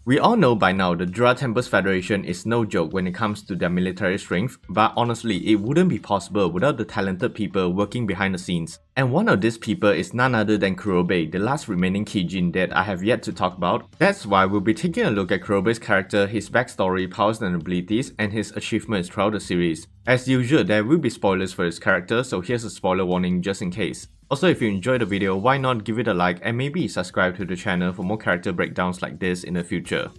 We all know by now the Jura Tempest Federation is no joke when it comes to their military strength, but honestly it wouldn't be possible without the talented people working behind the scenes. And one of these people is none other than Kurobe, the last remaining Kijin that I have yet to talk about. That's why we'll be taking a look at Kurobe's character, his backstory, powers and abilities, and his achievements throughout the series. As usual, there will be spoilers for his character, so here's a spoiler warning just in case. Also, if you enjoyed the video, why not give it a like and maybe subscribe to the channel for more character breakdowns like this in the future.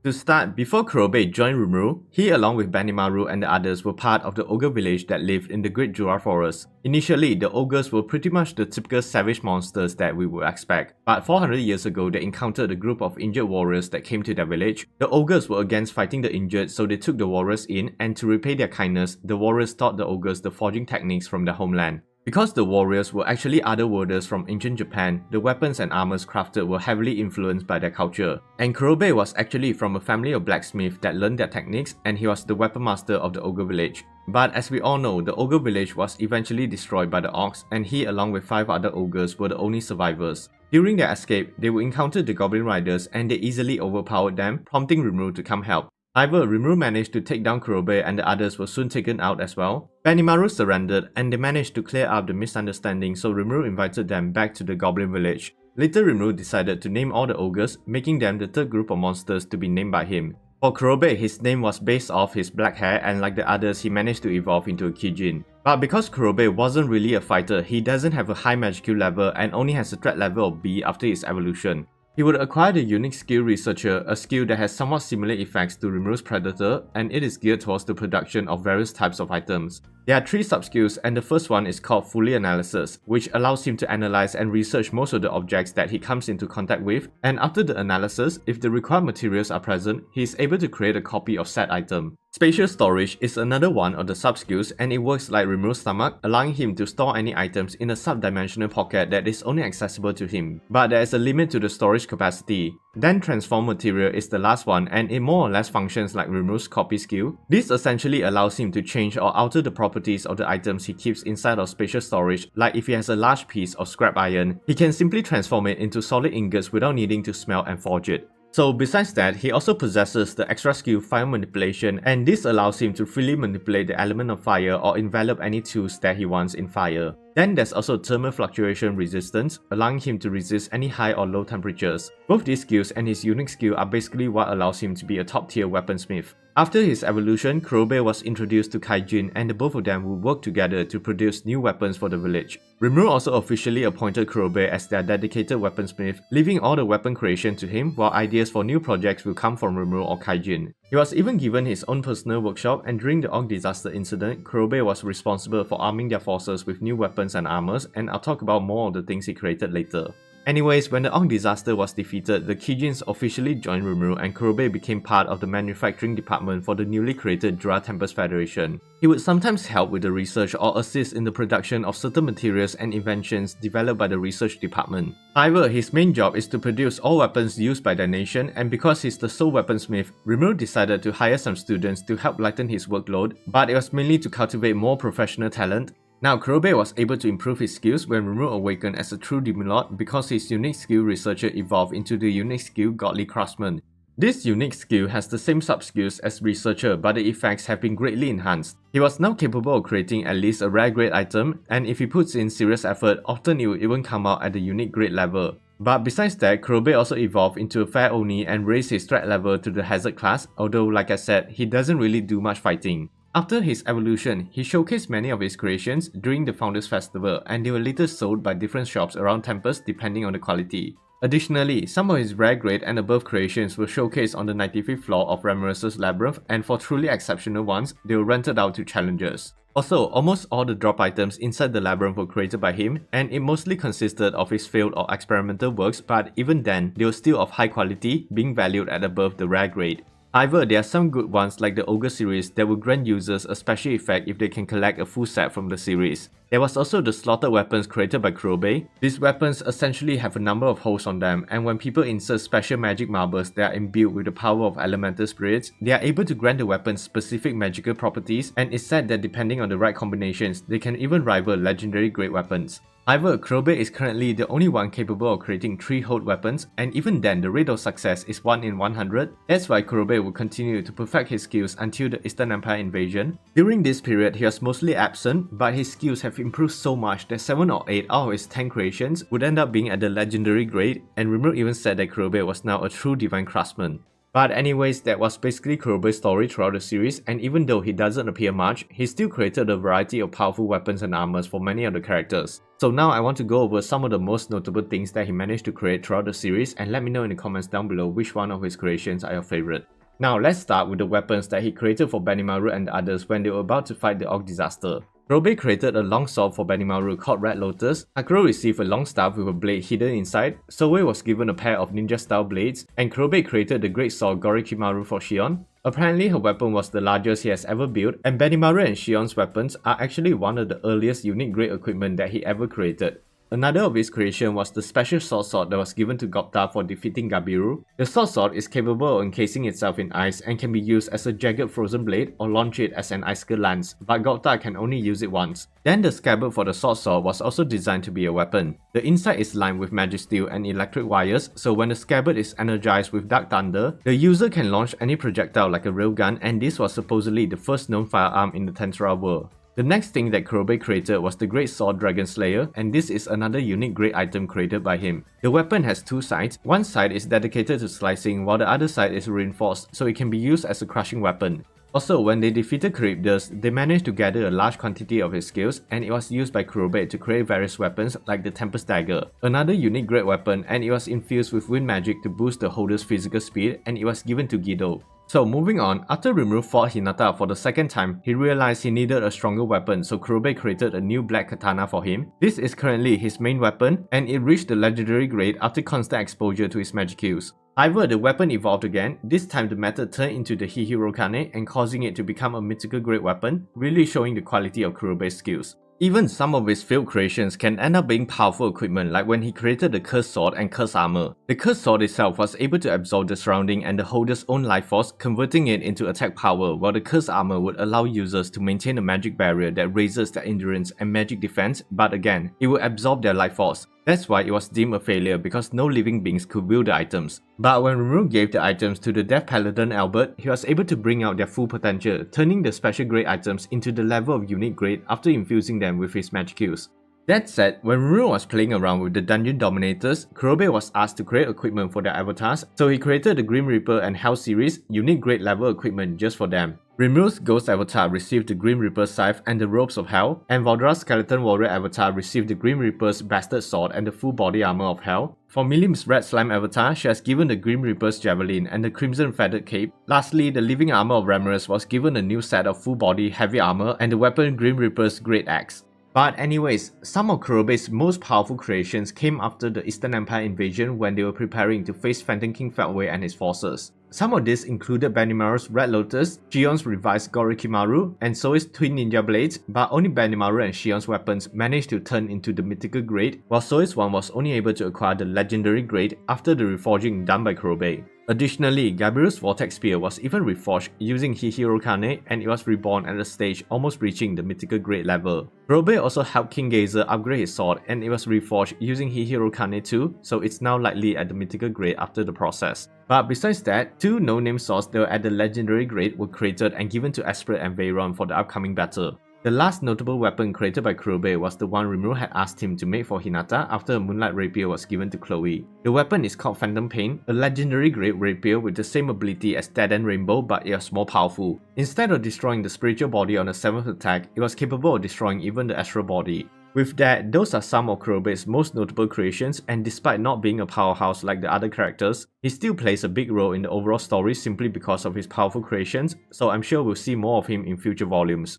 To start, before Kurobe joined Rimuru, he along with Benimaru and the others were part of the ogre village that lived in the Great Jura Forest. Initially, the ogres were pretty much the typical savage monsters that we would expect, but 400 years ago they encountered a group of injured warriors that came to their village. The ogres were against fighting the injured, so they took the warriors in, and to repay their kindness, the warriors taught the ogres the forging techniques from their homeland. Because the warriors were actually otherworlders from ancient Japan, the weapons and armors crafted were heavily influenced by their culture. And Kurobe was actually from a family of blacksmiths that learned their techniques, and he was the weapon master of the ogre village. But as we all know, the ogre village was eventually destroyed by the orcs, and he along with 5 other ogres were the only survivors. During their escape, they would encounter the goblin riders and they easily overpowered them, prompting Rimuru to come help. However, Rimuru managed to take down Kurobe and the others were soon taken out as well. Benimaru surrendered and they managed to clear up the misunderstanding, so Rimuru invited them back to the goblin village. Later, Rimuru decided to name all the ogres, making them the third group of monsters to be named by him. For Kurobe, his name was based off his black hair, and like the others, he managed to evolve into a Kijin. But because Kurobe wasn't really a fighter, he doesn't have a high magic level and only has a threat level of B after his evolution. He would acquire the unique skill Researcher, a skill that has somewhat similar effects to Rimuru's Predator, and it is geared towards the production of various types of items. There are 3 sub-skills, and the first one is called Fully Analysis, which allows him to analyze and research most of the objects that he comes into contact with, and after the analysis, if the required materials are present, he is able to create a copy of said item. Spatial Storage is another one of the sub-skills, and it works like Rimuru's stomach, allowing him to store any items in a sub-dimensional pocket that is only accessible to him. But there is a limit to the storage capacity. Then Transform Material is the last one, and it more or less functions like Rimuru's copy skill. This essentially allows him to change or alter the properties of the items he keeps inside of Spatial Storage, like if he has a large piece of scrap iron, he can simply transform it into solid ingots without needing to smelt and forge it. So besides that, he also possesses the extra skill Fire Manipulation, and this allows him to freely manipulate the element of fire or envelop any tools that he wants in fire. Then there's also Thermal Fluctuation Resistance, allowing him to resist any high or low temperatures. Both these skills and his unique skill are basically what allows him to be a top tier weaponsmith. After his evolution, Kurobe was introduced to Kijin, and the both of them would work together to produce new weapons for the village. Rimuru also officially appointed Kurobe as their dedicated weaponsmith, leaving all the weapon creation to him, while ideas for new projects will come from Rimuru or Kijin. He was even given his own personal workshop, and during the Orc disaster incident, Kurobe was responsible for arming their forces with new weapons and armors, and I'll talk about more of the things he created later. Anyways, when the Orc disaster was defeated, the Kijins officially joined Rimuru and Kurobe became part of the manufacturing department for the newly created Jura Tempest Federation. He would sometimes help with the research or assist in the production of certain materials and inventions developed by the research department. However, his main job is to produce all weapons used by the nation, and because he's the sole weaponsmith, Rimuru decided to hire some students to help lighten his workload, but it was mainly to cultivate more professional talent. Now, Kurobe was able to improve his skills when Rimuru awakened as a true Demon Lord because his unique skill Researcher evolved into the unique skill Godly Craftsman. This unique skill has the same sub-skills as Researcher, but the effects have been greatly enhanced. He was now capable of creating at least a rare grade item, and if he puts in serious effort, often it will even come out at the unique grade level. But besides that, Kurobe also evolved into a Fair Oni and raised his threat level to the Hazard class, although like I said, he doesn't really do much fighting. After his evolution, he showcased many of his creations during the Founders Festival, and they were later sold by different shops around Tempest depending on the quality. Additionally, some of his rare grade and above creations were showcased on the 95th floor of Ramorous' Labyrinth, and for truly exceptional ones, they were rented out to challengers. Also, almost all the drop items inside the labyrinth were created by him, and it mostly consisted of his failed or experimental works, but even then, they were still of high quality, being valued at above the rare grade. However, there are some good ones like the Ogre series that will grant users a special effect if they can collect a full set from the series. There was also the slaughtered weapons created by Kurobe. These weapons essentially have a number of holes on them, and when people insert special magic marbles that are imbued with the power of elemental spirits, they are able to grant the weapons specific magical properties, and it's said that depending on the right combinations, they can even rival legendary great weapons. However, Kurobe is currently the only one capable of creating 3 hold weapons, and even then the rate of success is 1 in 100. That's why Kurobe will continue to perfect his skills until the Eastern Empire invasion. During this period, he was mostly absent, but his skills have improved so much that 7 or 8 out of his 10 creations would end up being at the legendary grade, and Rimuru even said that Kurobe was now a true divine craftsman. But anyways, that was basically Kurobe's story throughout the series, and even though he doesn't appear much, he still created a variety of powerful weapons and armors for many of the characters. So now I want to go over some of the most notable things that he managed to create throughout the series, and let me know in the comments down below which one of his creations are your favorite. Now let's start with the weapons that he created for Benimaru and the others when they were about to fight the Orc disaster. Kurobe created a long sword for Benimaru called Red Lotus, Hakuro received a long staff with a blade hidden inside, Soe was given a pair of ninja-style blades, and Kurobe created the great sword Gorikimaru for Shion. Apparently her weapon was the largest he has ever built, and Benimaru and Shion's weapons are actually one of the earliest unique grade equipment that he ever created. Another of his creation was the special sword that was given to Gopta for defeating Gabiru. The sword is capable of encasing itself in ice and can be used as a jagged frozen blade or launch it as an icicle lance, but Gopta can only use it once. Then the scabbard for the sword was also designed to be a weapon. The inside is lined with magic steel and electric wires, so when the scabbard is energized with dark thunder, the user can launch any projectile like a railgun, and this was supposedly the first known firearm in the Tensura world. The next thing that Kurobe created was the Great Sword Dragon Slayer, and this is another unique great item created by him. The weapon has 2 sides. One side is dedicated to slicing, while the other side is reinforced, so it can be used as a crushing weapon. Also, when they defeated Charybdis, they managed to gather a large quantity of his skills, and it was used by Kurobe to create various weapons like the Tempest Dagger. Another unique great weapon, and it was infused with wind magic to boost the holder's physical speed, and it was given to Guido. So moving on, after Rimuru fought Hinata for the second time, he realized he needed a stronger weapon, so Kurobe created a new black katana for him. This is currently his main weapon, and it reached the legendary grade after constant exposure to his magic kills. However, the weapon evolved again. This time the method turned into the Hihirokane and causing it to become a mythical grade weapon, really showing the quality of Kurobe's skills. Even some of his failed creations can end up being powerful equipment, like when he created the Cursed Sword and Cursed Armor. The Cursed Sword itself was able to absorb the surrounding and the holder's own life force, converting it into attack power, while the Cursed Armor would allow users to maintain a magic barrier that raises their endurance and magic defense, but again, it would absorb their life force. That's why it was deemed a failure, because no living beings could wield the items. But when Rimuru gave the items to the Death Paladin Albert, he was able to bring out their full potential, turning the special grade items into the level of unique grade after infusing them with his magic kills. That said, when Rimuru was playing around with the Dungeon Dominators, Kurobe was asked to create equipment for their avatars, so he created the Grim Reaper and Hell series, unique grade level equipment just for them. Rimuru's Ghost Avatar received the Grim Reaper's Scythe and the Robes of Hell, and Valdra's Skeleton Warrior Avatar received the Grim Reaper's Bastard Sword and the full body armor of Hell. For Milim's Red Slime Avatar, she has given the Grim Reaper's Javelin and the Crimson Feathered Cape. Lastly, the Living Armor of Ramirez was given a new set of full body heavy armor and the weapon Grim Reaper's Great Axe. But anyways, some of Kurobe's most powerful creations came after the Eastern Empire invasion when they were preparing to face Phantom King Feltway and his forces. Some of this included Benimaru's Red Lotus, Shion's revised Gorikimaru, and Soe's twin ninja blades, but only Benimaru and Shion's weapons managed to turn into the mythical grade, while Soe's one was only able to acquire the legendary grade after the reforging done by Kurobe. Additionally, Gabiru's Vortex Spear was even reforged using Hihirokane, and it was reborn at a stage almost reaching the mythical grade level. Kurobe also helped King Gazer upgrade his sword, and it was reforged using Hihirokane too, so it's now likely at the mythical grade after the process. But besides that, 2 no-name swords that were at the legendary grade were created and given to Esprit and Veyron for the upcoming battle. The last notable weapon created by Kurobe was the one Rimuru had asked him to make for Hinata after a Moonlight Rapier was given to Chloe. The weapon is called Phantom Pain, a legendary grade rapier with the same ability as Dead End Rainbow, but it was more powerful. Instead of destroying the spiritual body on the 7th attack, it was capable of destroying even the astral body. With that, those are some of Kurobe's most notable creations, and despite not being a powerhouse like the other characters, he still plays a big role in the overall story simply because of his powerful creations, so I'm sure we'll see more of him in future volumes.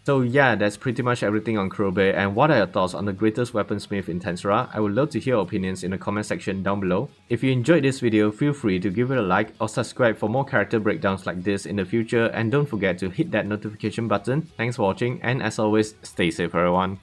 So yeah, that's pretty much everything on Kurobe, and what are your thoughts on the greatest weaponsmith in Tensura? I would love to hear your opinions in the comment section down below. If you enjoyed this video, feel free to give it a like or subscribe for more character breakdowns like this in the future, and don't forget to hit that notification button. Thanks for watching, and as always, stay safe everyone.